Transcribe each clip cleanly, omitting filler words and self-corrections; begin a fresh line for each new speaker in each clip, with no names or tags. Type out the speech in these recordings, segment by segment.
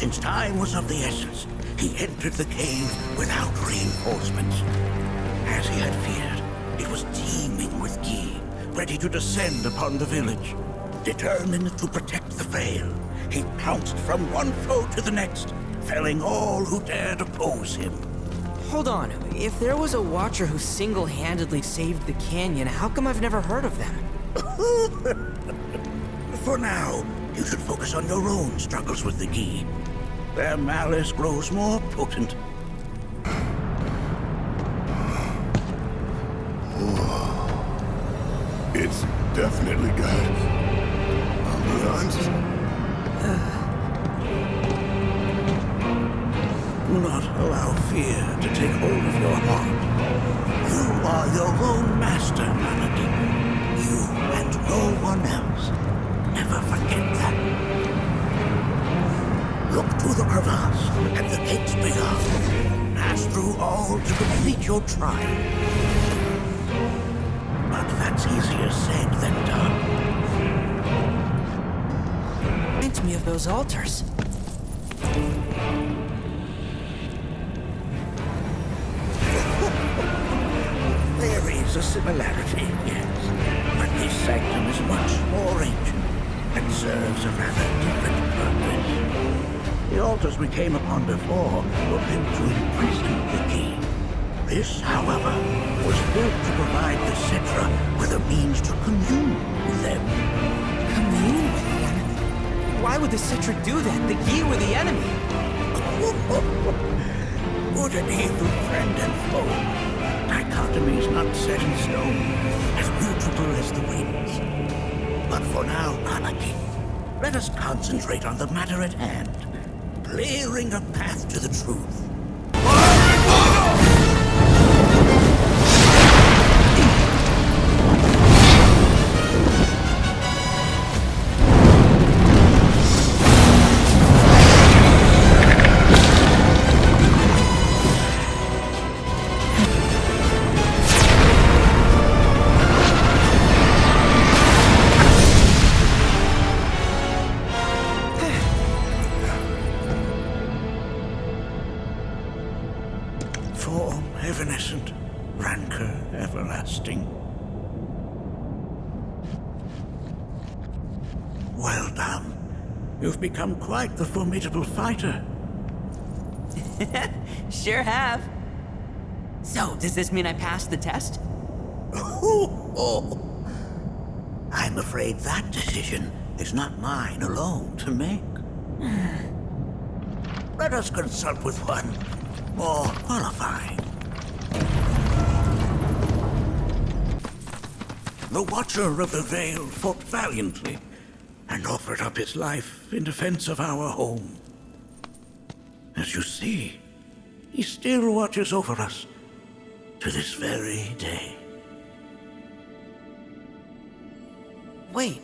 Since time was of the essence, he entered the cave without reinforcements. As he had feared, it was teeming with Gi, ready to descend upon the village. Determined to protect the Vale, he pounced from one foe to the next, felling all who dared oppose him.
Hold on, if there was a Watcher who single-handedly saved the canyon, how come I've never heard of them?
For now, you should focus on your own struggles with the Gi. Their malice grows more potent.
It's definitely got ambiance.
Do not allow fear to take hold of your heart. You are your own master, Manaki. You and no one else. Never forget that. Look to the crevasse and the gates beyond. Pass through all to complete your trial. But that's easier said than done.
Reminds me of those altars.
There is a similarity, yes. But this sanctum is much more ancient and serves a rather different purpose. The altars we came upon before were built to imprison the Gi. This, however, was built to provide the Cetra with a means to commune with them.
Commune with them? Why would the Citra do that? The Gi were the enemy.
Good and evil, friend and foe. Dichotomy is not set in stone, as mutable as the winds. But for now, Anaki, let us concentrate on the matter at hand, clearing a path to the truth. Form evanescent, rancor everlasting. Well done. You've become quite the formidable fighter.
Sure have. So, does this mean I passed the test?
I'm afraid that decision is not mine alone to make. Let us consult with one more qualified. The Watcher of the Vale fought valiantly and offered up his life in defense of our home. As you see, he still watches over us to this very day.
Wait.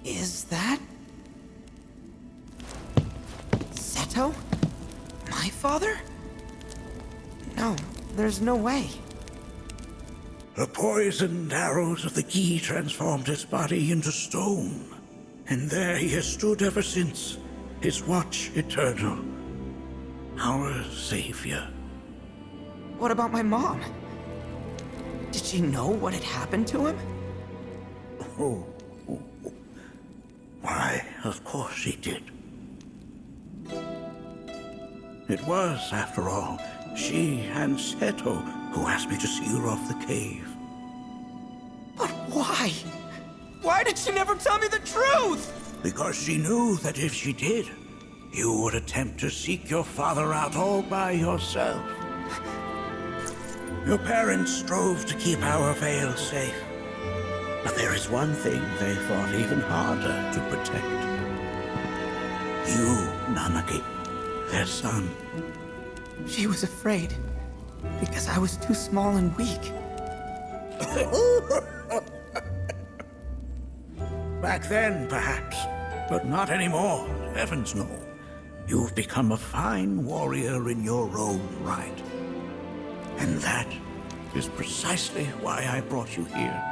Is that... Seto? My father? No, there's no way.
The poisoned arrows of the Gi transformed his body into stone, and there he has stood ever since, his watch eternal. Our savior.
What about my mom? Did she know what had happened to him?
Oh. Why, of course she did. It was, after all, she and Seto who asked me to see her off the cave.
But why? Why did she never tell me the truth?
Because she knew that if she did, you would attempt to seek your father out all by yourself. Your parents strove to keep our Vale safe. But there is one thing they fought even harder to protect. You, Nanaki, their son.
She was afraid. Because I was too small and weak.
Back then, perhaps. But not anymore, heavens no. You've become a fine warrior in your own right. And that is precisely why I brought you here.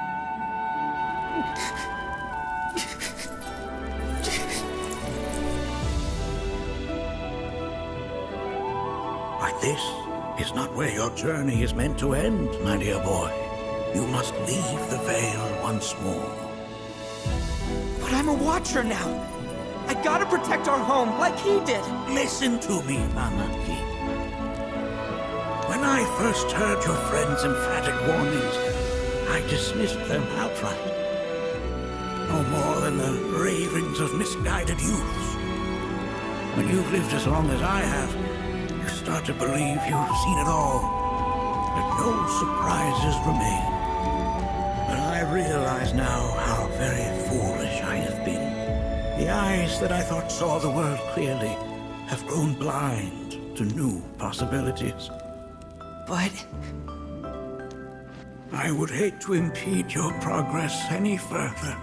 But this is not where your journey is meant to end, my dear boy. You must leave the Vale once more.
But I'm a Watcher now. I gotta protect our home like he did.
Listen to me, Nanaki. When I first heard your friend's emphatic warnings, I dismissed them outright. No more than the ravings of misguided youths. When you've lived as long as I have, you start to believe you've seen it all, that no surprises remain. But I realize now how very foolish I have been. The eyes that I thought saw the world clearly have grown blind to new possibilities.
But
I would hate to impede your progress any further.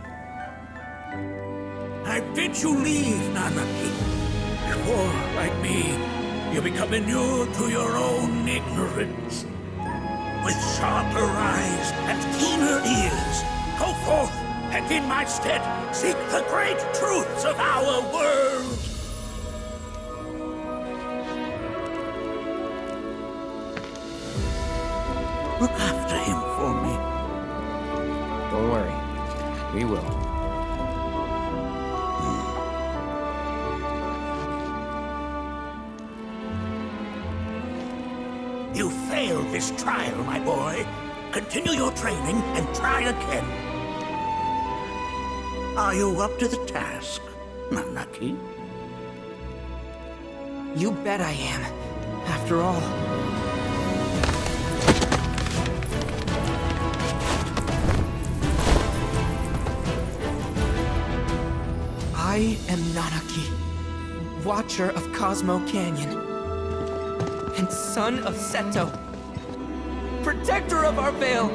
I bid you leave, Nanaki, before, like me, you become inured to your own ignorance. With sharper eyes and keener ears, go forth and in my stead seek the great truths of our world. Look after him for me.
don't worry. We will.
You failed this trial, my boy. Continue your training and try again. Are you up to the task, Nanaki?
You bet I am. After all. I am Nanaki, Watcher of Cosmo Canyon, and son of Seto, protector of our Vale.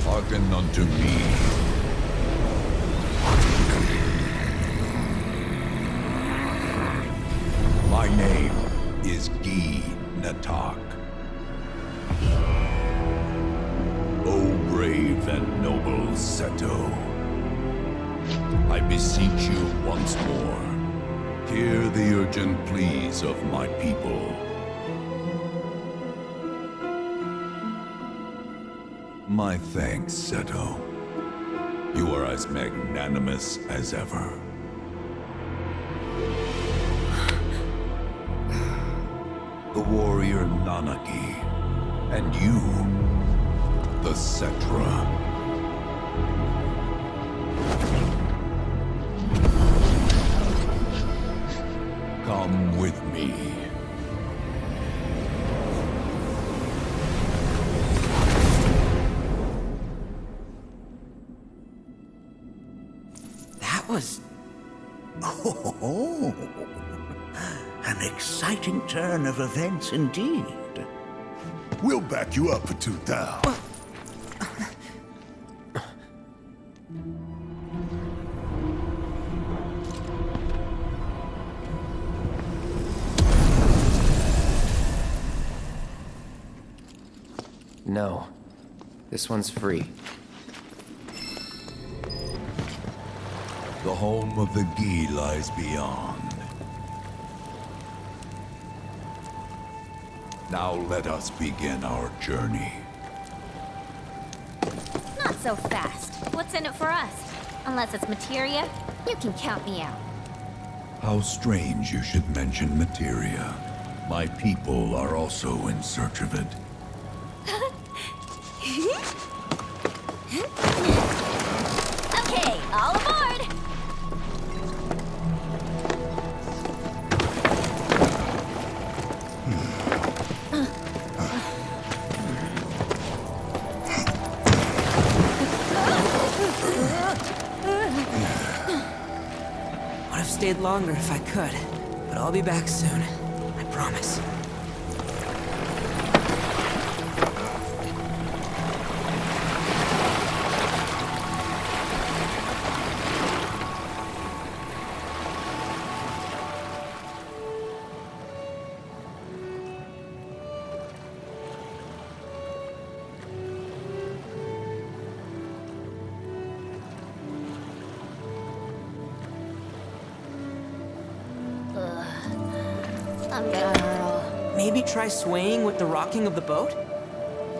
Hearken unto me. My name is Gi Natak. O brave and noble Seto, I beseech you once more, hear the urgent pleas of my people. My thanks, Seto. You are as magnanimous as ever. The warrior Nanaki, and you, the Cetra. Come with me.
Was
Oh, an exciting turn of events indeed.
We'll back you up for 2,000.
no. This one's free.
The home of the Gi lies beyond. Now let us begin our journey.
Not so fast. What's in it for us? Unless it's materia, you can count me out.
How strange you should mention materia. My people are also in search of it.
Okay, all aboard!
stayed longer if I could, but I'll be back soon. I promise.
I'm gonna hurl.
Maybe try swaying with the rocking of the boat?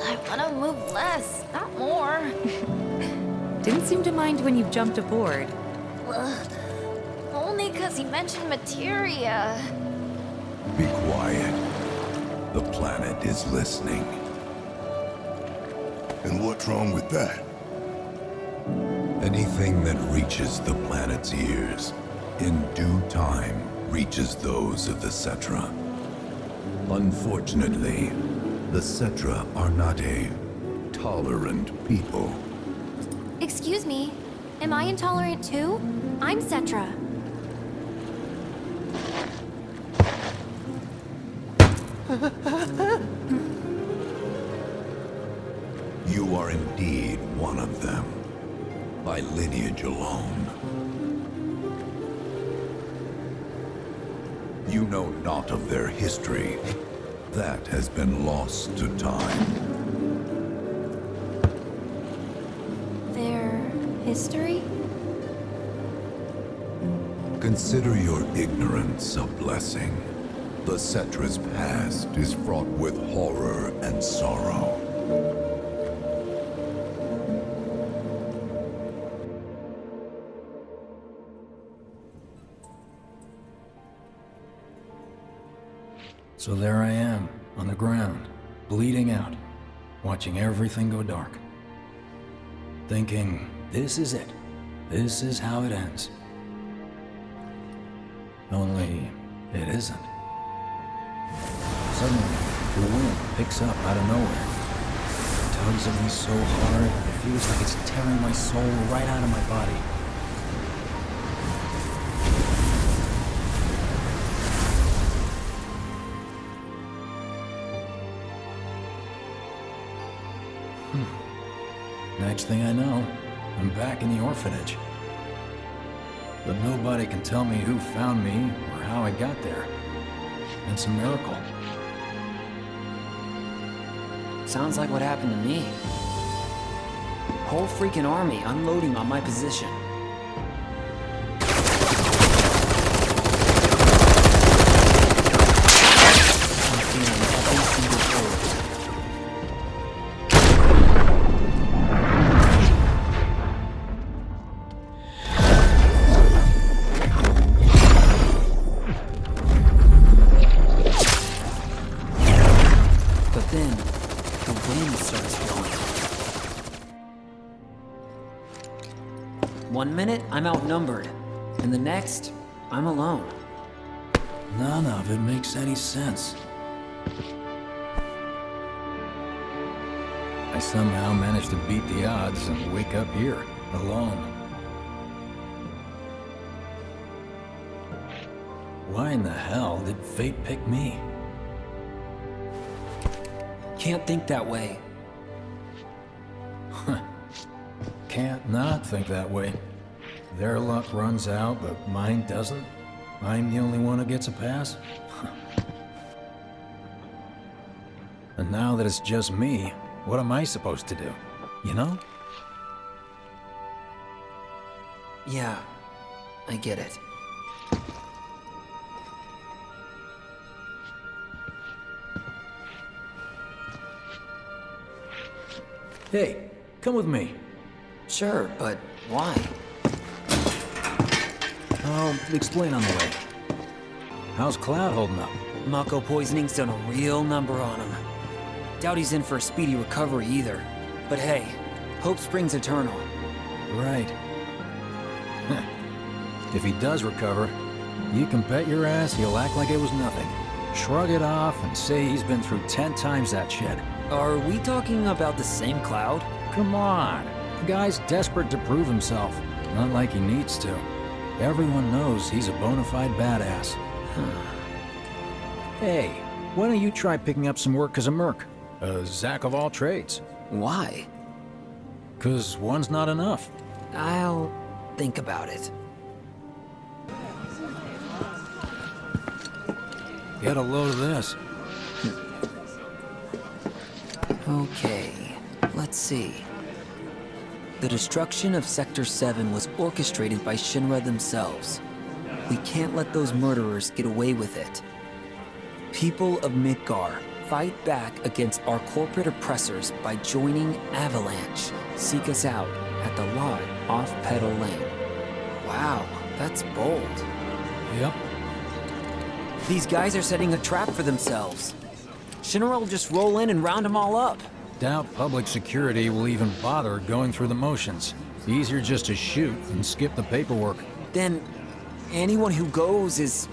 I wanna move less, not more.
Didn't seem to mind when you jumped aboard.
Ugh. Only 'cause he mentioned materia.
Be quiet. The planet is listening.
And what's wrong with that?
Anything that reaches the planet's ears, in due time, reaches those of the Cetra. Unfortunately, the Cetra are not a tolerant people.
Excuse me, am I intolerant too? I'm Cetra.
You are indeed one of them, by lineage alone. You know not of their history. That has been lost to time.
Their history?
Consider your ignorance a blessing. The Cetra's past is fraught with horror and sorrow.
So there I am, on the ground, bleeding out, watching everything go dark. Thinking, this is it. This is how it ends. Only, it isn't. Suddenly, the wind picks up out of nowhere. It tugs at me so hard, it feels like it's tearing my soul right out of my body. Next thing I know, I'm back in the orphanage. But nobody can tell me who found me or how I got there. It's a miracle.
Sounds like what happened to me. Whole freaking army unloading on my position. I'm feeling every single bullet. But then, the wind starts blowing. 1 minute, I'm outnumbered. And the next, I'm alone.
None of it makes any sense. I somehow managed to beat the odds and wake up here, alone. Why in the hell did fate pick me?
Can't think that way.
Can't not think that way. Their luck runs out, but mine doesn't. I'm the only one who gets a pass. And now that it's just me, what am I supposed to do? You know?
Yeah, I get it.
Hey, come with me.
Sure, but why?
I'll explain on the way. How's Cloud holding up?
Mako poisoning's done a real number on him. Doubt he's in for a speedy recovery either. But hey, hope springs eternal.
Right. If he does recover, you can bet your ass he'll act like it was nothing. Shrug it off and say he's been through 10 times that shit.
Are we talking about the same Cloud?
Come on. The guy's desperate to prove himself. Not like he needs to. Everyone knows he's a bona fide badass. Hey, why don't you try picking up some work as a merc? A Zack of all trades.
Why?
'Cause one's not enough.
I'll think about it.
Get a load of this.
Okay, let's see. The destruction of Sector 7 was orchestrated by Shinra themselves. We can't let those murderers get away with it. People of Midgar, fight back against our corporate oppressors by joining Avalanche. Seek us out at the lot off Petal Lane. Wow, that's bold.
Yep.
These guys are setting a trap for themselves. Shinra will just roll in and round them all up.
Doubt public security will even bother going through the motions. Easier just to shoot and skip the paperwork.
Then, anyone who goes is...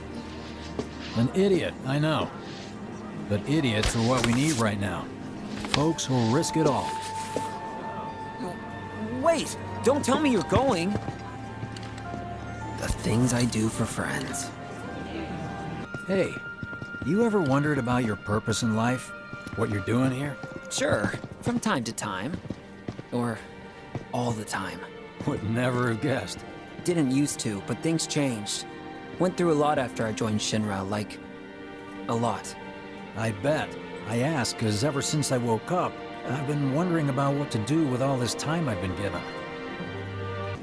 An idiot, I know. But idiots are what we need right now. Folks who'll risk it all.
Wait! Don't tell me you're going! The things I do for friends.
Hey, you ever wondered about your purpose in life? What you're doing here?
Sure, from time to time. Or all the time.
Would never have guessed.
Didn't used to, but things changed. Went through a lot after I joined Shinra, like... a lot.
I bet. I ask because ever since I woke up, I've been wondering about what to do with all this time I've been given.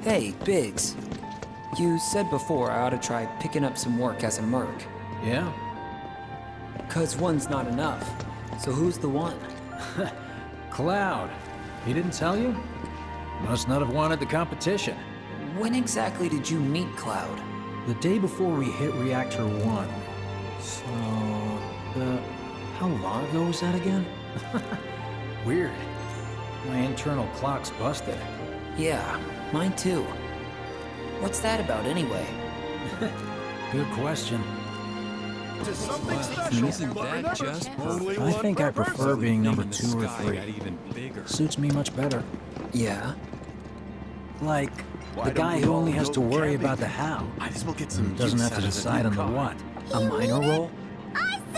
Hey, Biggs. You said before I ought to try picking up some work as a merc.
Yeah?
'Cause one's not enough. So who's the one?
Cloud. He didn't tell you? Must not have wanted the competition.
When exactly did you meet Cloud?
The day before we hit Reactor 1. So... how long ago was that again? Weird. My internal clock's busted.
Yeah, mine too. What's that about anyway?
Good question.
Isn't that just
I think I prefer being number 2 or 3. Suits me much better.
Yeah?
Like, the guy who only has to worry about the how.
Might as well get some
Doesn't have to decide on the what.
A minor role?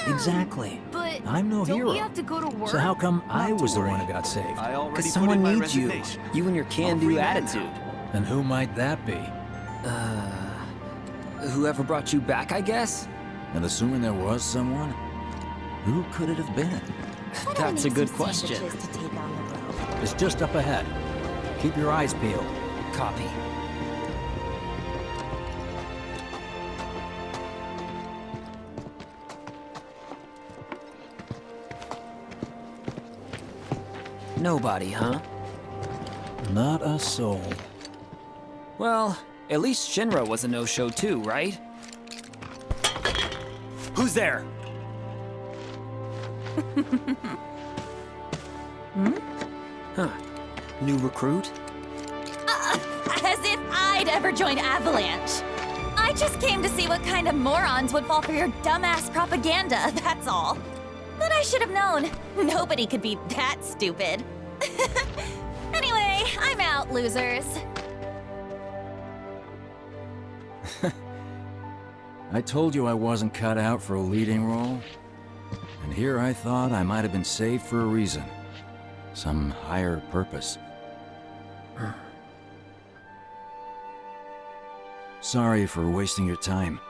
Exactly.
But
I'm no
don't
hero.
we have to go to work?
So how come I was the one who got saved?
Because someone needs you. You and your can-do attitude.
And who might that be?
Whoever brought you back, I guess?
And assuming there was someone, who could it have been?
Why don't we
That's a
make
good
some
question.
sandwiches to take on the road?
It's just up ahead. Keep your eyes peeled.
Copy. Nobody, huh?
Not a soul.
Well, at least Shinra was a no-show too, right? Who's there? Huh. New recruit?
As if I'd ever join Avalanche. I just came to see what kind of morons would fall for your dumbass propaganda, that's all. But I should have known. Nobody could be that stupid. Anyway, I'm out, losers.
I told you I wasn't cut out for a leading role. And here I thought I might have been saved for a reason. Some higher purpose. Sorry for wasting your time.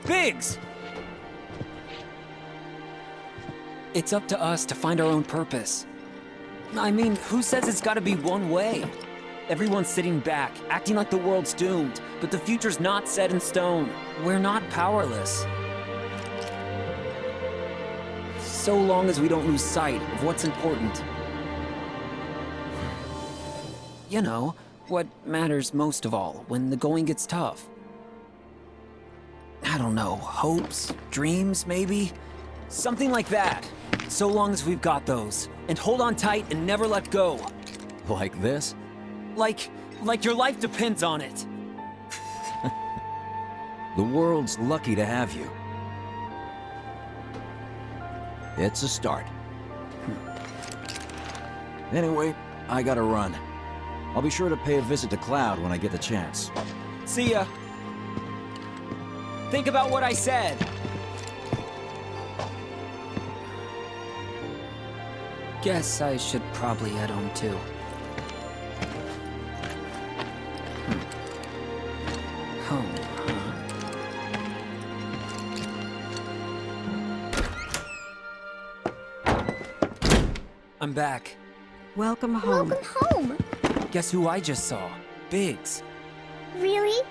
Biggs! It's up to us to find our own purpose. I mean, who says it's gotta be one way? Everyone's sitting back, acting like the world's doomed, but the future's not set in stone. We're not powerless. So long as we don't lose sight of what's important. You know, what matters most of all when the going gets tough. I don't know, hopes, dreams, maybe? Something like that. So long as we've got those. And hold on tight and never let go.
Like this?
Like your life depends on it.
The world's lucky to have you. It's a start. Anyway, I gotta run. I'll be sure to pay a visit to Cloud when I get the chance.
See ya. Think about what I said. Guess I should probably head home too. Home, huh? I'm back.
Welcome home.
Welcome home.
Guess who I just saw? Biggs.
Really?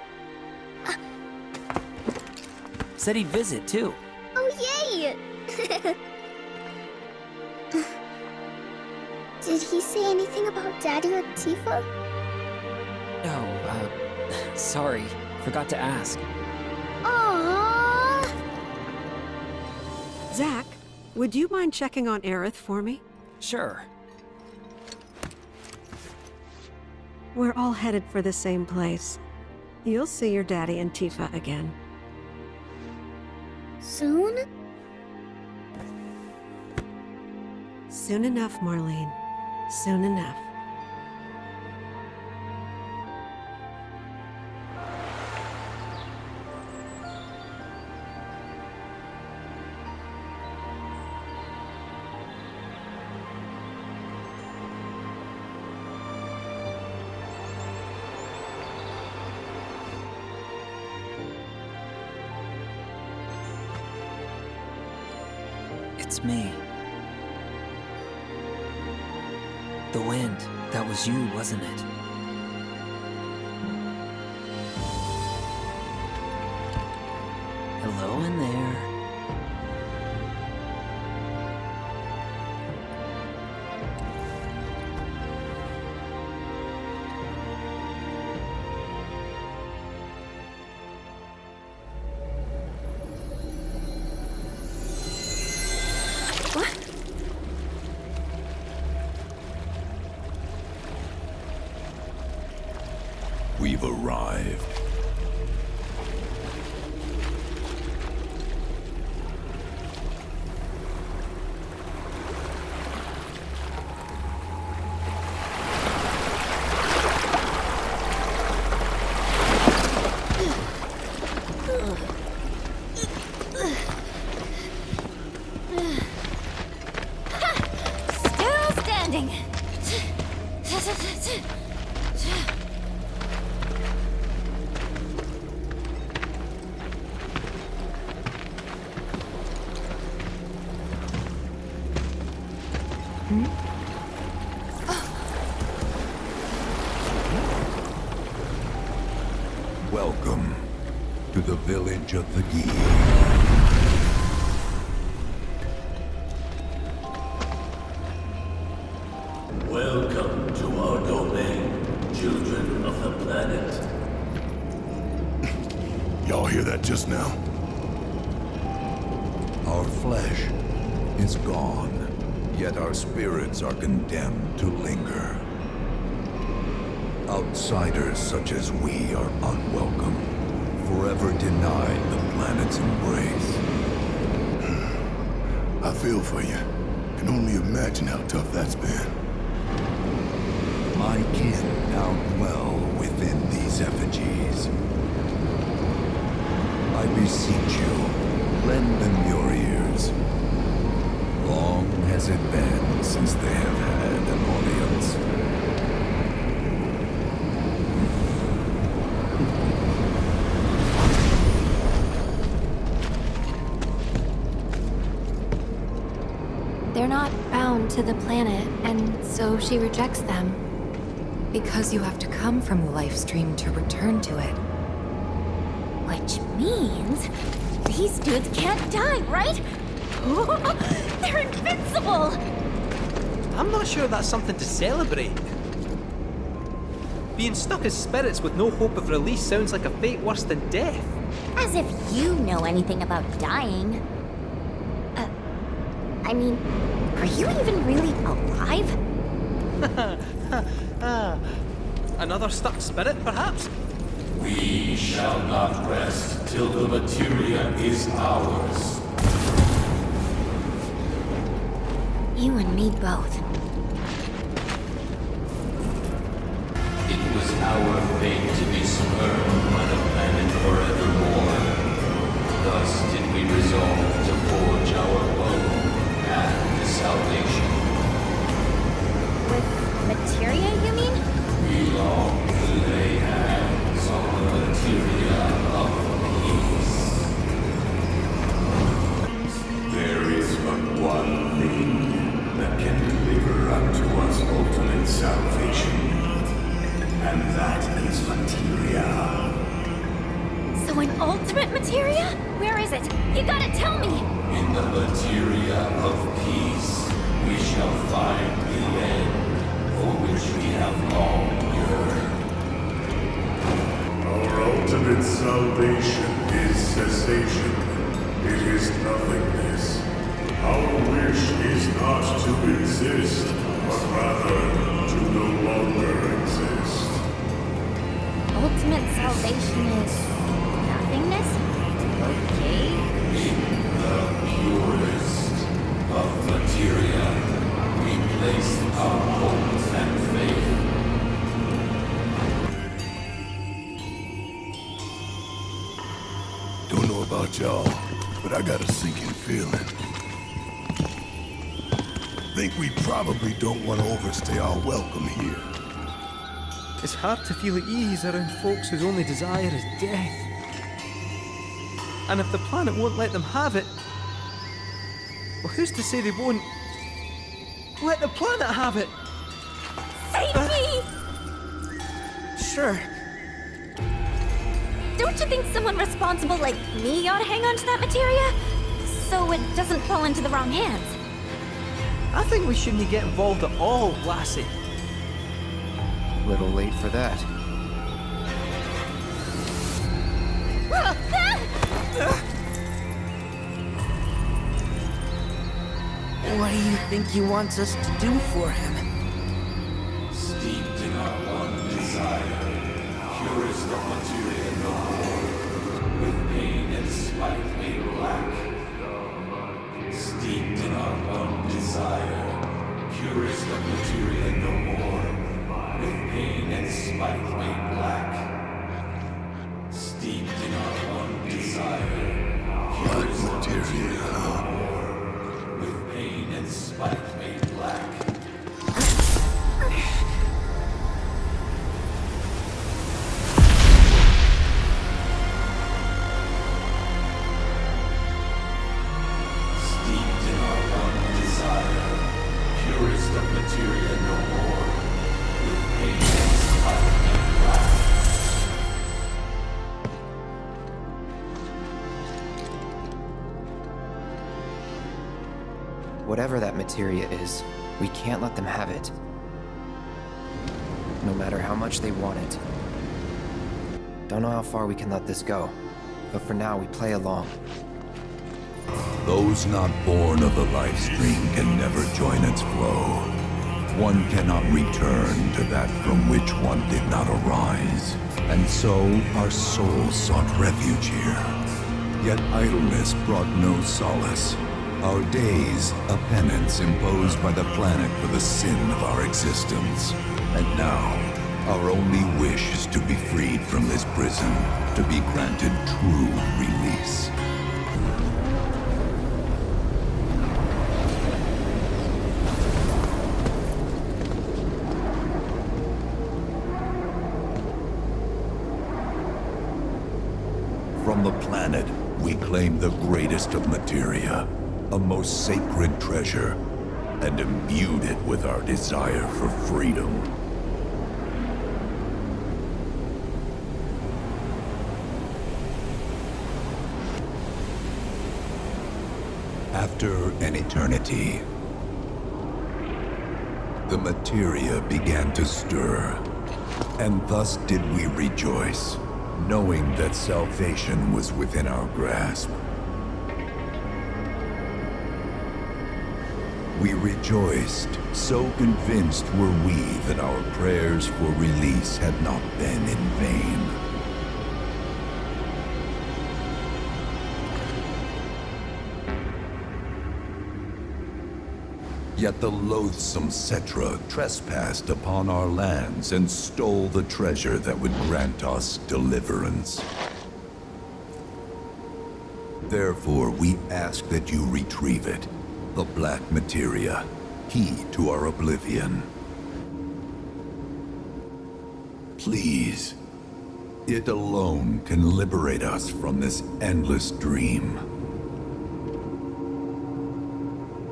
Said he'd visit too.
Oh, yay! Did he say anything about Daddy or Tifa?
Oh, sorry. Forgot to ask.
Aww.
Zack, would you mind checking on Aerith for me?
Sure.
We're all headed for the same place. You'll see your daddy and Tifa again.
Soon?
Soon enough, Marlene. Soon enough.
It's me. The wind. That was you, wasn't it? Hello in there.
We've arrived.
Still standing.
Welcome to the village of the Gi.
Welcome to our domain, children of the planet.
Y'all hear that just now? Our flesh is gone, yet our spirits are condemned to linger. Outsiders such as we are unwelcome, forever denied the planet's embrace.
I feel for you. Can only imagine how tough that's been.
My kin now dwell within these effigies. I beseech you, lend them your ears. Long has it been since they have had an audience.
They're not bound to the planet, and so she rejects them.
Because you have to come from the life stream to return to it.
Which means these dudes can't die, right? They're invincible!
I'm not sure that's something to celebrate. Being stuck as spirits with no hope of release sounds like a fate worse than death.
As if you know anything about dying. I mean, are you even really alive?
Another stuck spirit, perhaps?
We shall not rest till the materia is ours.
You and me both.
It was our fate to be submerged by the planet forevermore. Thus did we resolve to forge our own path to salvation.
With materia, you mean?
We long to lay hands on the materia of peace. There is but one thing that can deliver unto us ultimate salvation, and that is materia.
So an ultimate materia? Where is it? You gotta tell me!
In the materia of peace, we shall find the end for which we have long yearned.
Our ultimate salvation is cessation. It is nothingness. Our wish is not to exist, but rather to no longer exist.
Ultimate salvation is nothingness? Okay.
In the purest of materia, we place our hope and faith.
Don't know about y'all, but I got a sinking feeling. Think we probably don't want to overstay our welcome here.
It's hard to feel at ease around folks whose only desire is death. And if the planet won't let them have it, well, who's to say they won't let the planet have it?
Save me!
Sure.
Don't you think someone responsible like me ought to hang on to that materia? So it doesn't fall into the wrong hands.
I think we shouldn't get involved at all, lassie.
Little late for that.
What do you think he wants us to do for him?
Steeped in our one desire, purest of materia no more, with pain and spite made black. Steeped in our one desire, purest of materia no more, with pain and spite made black. Steeped in our one desire, purest of materia no more, with pain and spite made black.
Whatever that materia is, we can't let them have it. No matter how much they want it. Don't know how far we can let this go, but for now we play along.
Those not born of the life stream can never join its flow. One cannot return to that from which one did not arise. And so our souls sought refuge here. Yet idleness brought no solace. Our days, a penance imposed by the planet for the sin of our existence. And now, our only wish is to be freed from this prison, to be granted true release. From the planet, we claim the greatest of materia, a most sacred treasure, and imbued it with our desire for freedom. After an eternity, the materia began to stir, and thus did we rejoice, knowing that salvation was within our grasp. We rejoiced, so convinced were we that our prayers for release had not been in vain. Yet the loathsome Cetra trespassed upon our lands and stole the treasure that would grant us deliverance. Therefore, we ask that you retrieve it, the Black Materia, key to our oblivion. Please, it alone can liberate us from this endless dream.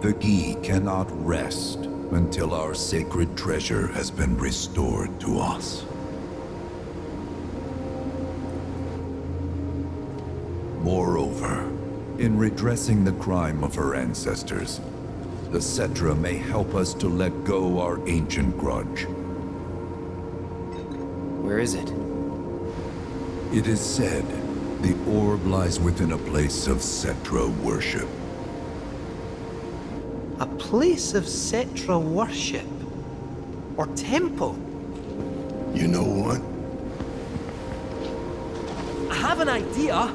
The Gi cannot rest until our sacred treasure has been restored to us. Moreover, in redressing the crime of her ancestors, the Cetra may help us to let go our ancient grudge.
Where is it?
It is said the orb lies within a place of Cetra worship.
A place of Cetra worship? Or temple?
You know what?
I have an idea.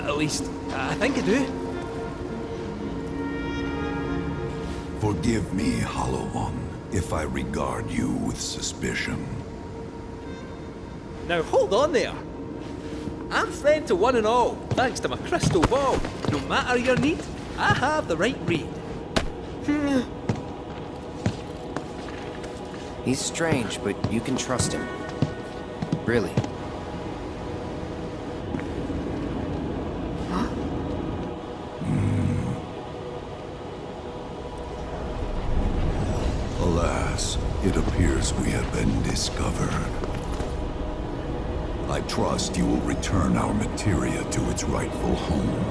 At least, I think I do.
Forgive me, Hollow One, if I regard you with suspicion.
Now hold on there. I'm friend to one and all, thanks to my crystal ball. No matter your need, I have the right read.
He's strange, but you can trust him. Really.
Alas, it appears we have been discovered. I trust you will return our materia to its rightful home.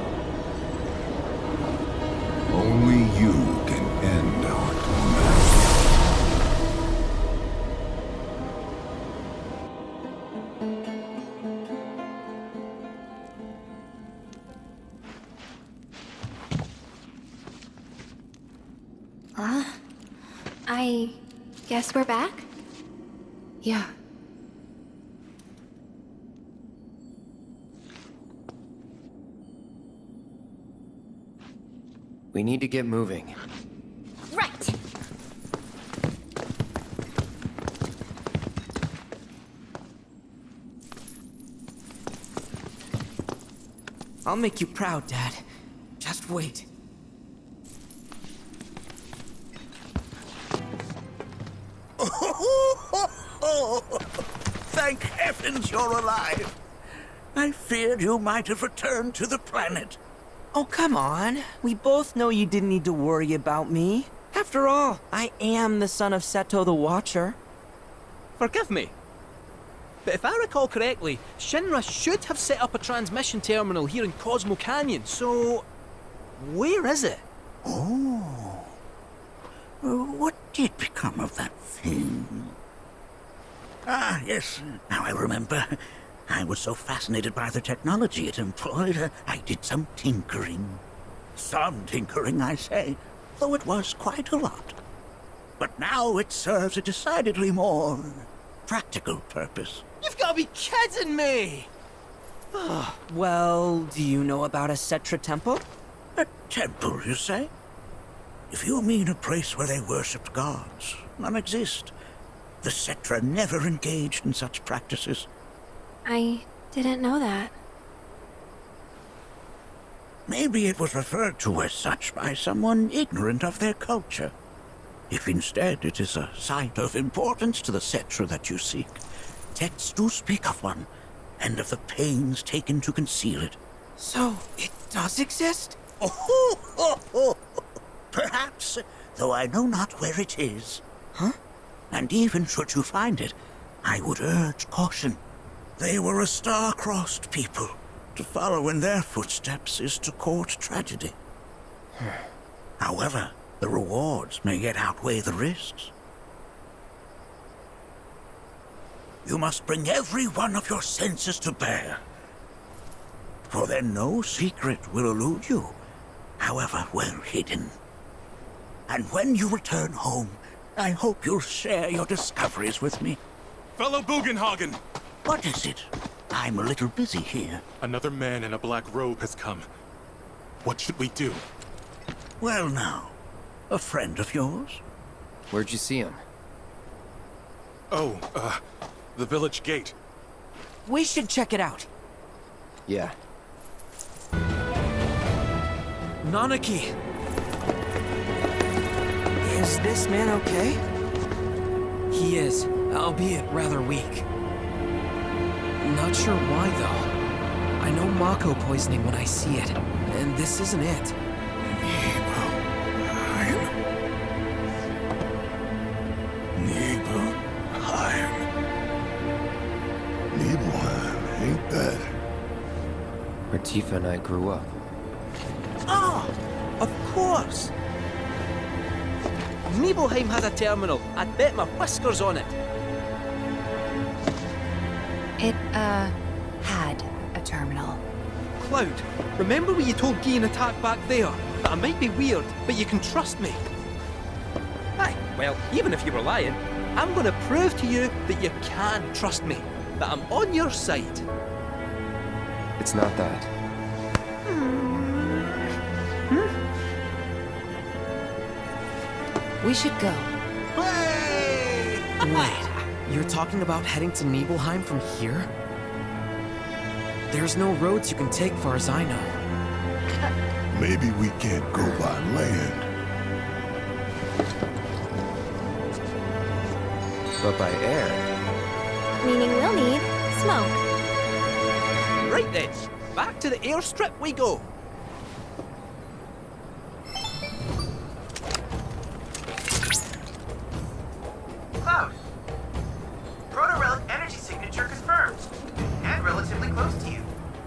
Only you can end our torment.
I guess we're back?
Yeah.
We need to get moving.
Right.
I'll make you proud, Dad. Just wait.
Thank heavens you're alive. I feared you might have returned to the planet.
Oh, come on. We both know you didn't need to worry about me. After all, I am the son of Seto the Watcher.
Forgive me. But if I recall correctly, Shinra should have set up a transmission terminal here in Cosmo Canyon, so... where is it?
Oh. What did become of that thing? Ah, yes. Now I remember. I was so fascinated by the technology it employed, I did some tinkering. Some tinkering, I say, though it was quite a lot. But now it serves a decidedly more practical purpose.
You've got to be kidding me! Well, do you know about a Cetra temple?
A temple, you say? If you mean a place where they worshipped gods, none exist. The Cetra never engaged in such practices.
I didn't know that.
Maybe it was referred to as such by someone ignorant of their culture. If instead it is a site of importance to the Cetra that you seek, texts do speak of one, and of the pains taken to conceal it.
So, it does exist?
Perhaps, though I know not where it is.
Huh?
And even should you find it, I would urge caution. They were a star-crossed people. To follow in their footsteps is to court tragedy. However, the rewards may yet outweigh the risks. You must bring every one of your senses to bear. For then no secret will elude you, however well hidden. And when you return home, I hope you'll share your discoveries with me.
Fellow Bugenhagen!
What is it? I'm a little busy here.
Another man in a black robe has come. What should we do?
Well now, a friend of yours?
Where'd you see him?
Oh, the village gate.
We should check it out.
Yeah.
Nanaki! Is this man okay?
He is, albeit rather weak. Not sure why, though. I know Mako poisoning when I see it, and this isn't it.
Nibelheim, ain't that?
Where Tifa and I grew up.
Ah! Of course! Nibelheim has a terminal. I'd bet my whiskers on it.
It, had a terminal.
Cloud, remember when you told Gian attack back there? That I might be weird, but you can trust me. Aye, well, even if you were lying, I'm gonna prove to you that you can trust me. That I'm on your side.
It's not that.
We should go.
Wait, you're talking about heading to Nibelheim from here? There's no roads you can take far as I know.
Maybe we can't go by land.
But by air.
Meaning we'll need smoke.
Right then, back to the airstrip we go.
Cloud. Proto-relic energy signature confirmed. And relatively close to you.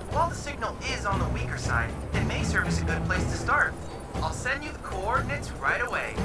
While the signal is on the weaker side, it may serve as a good place to start. I'll send you the coordinates right away.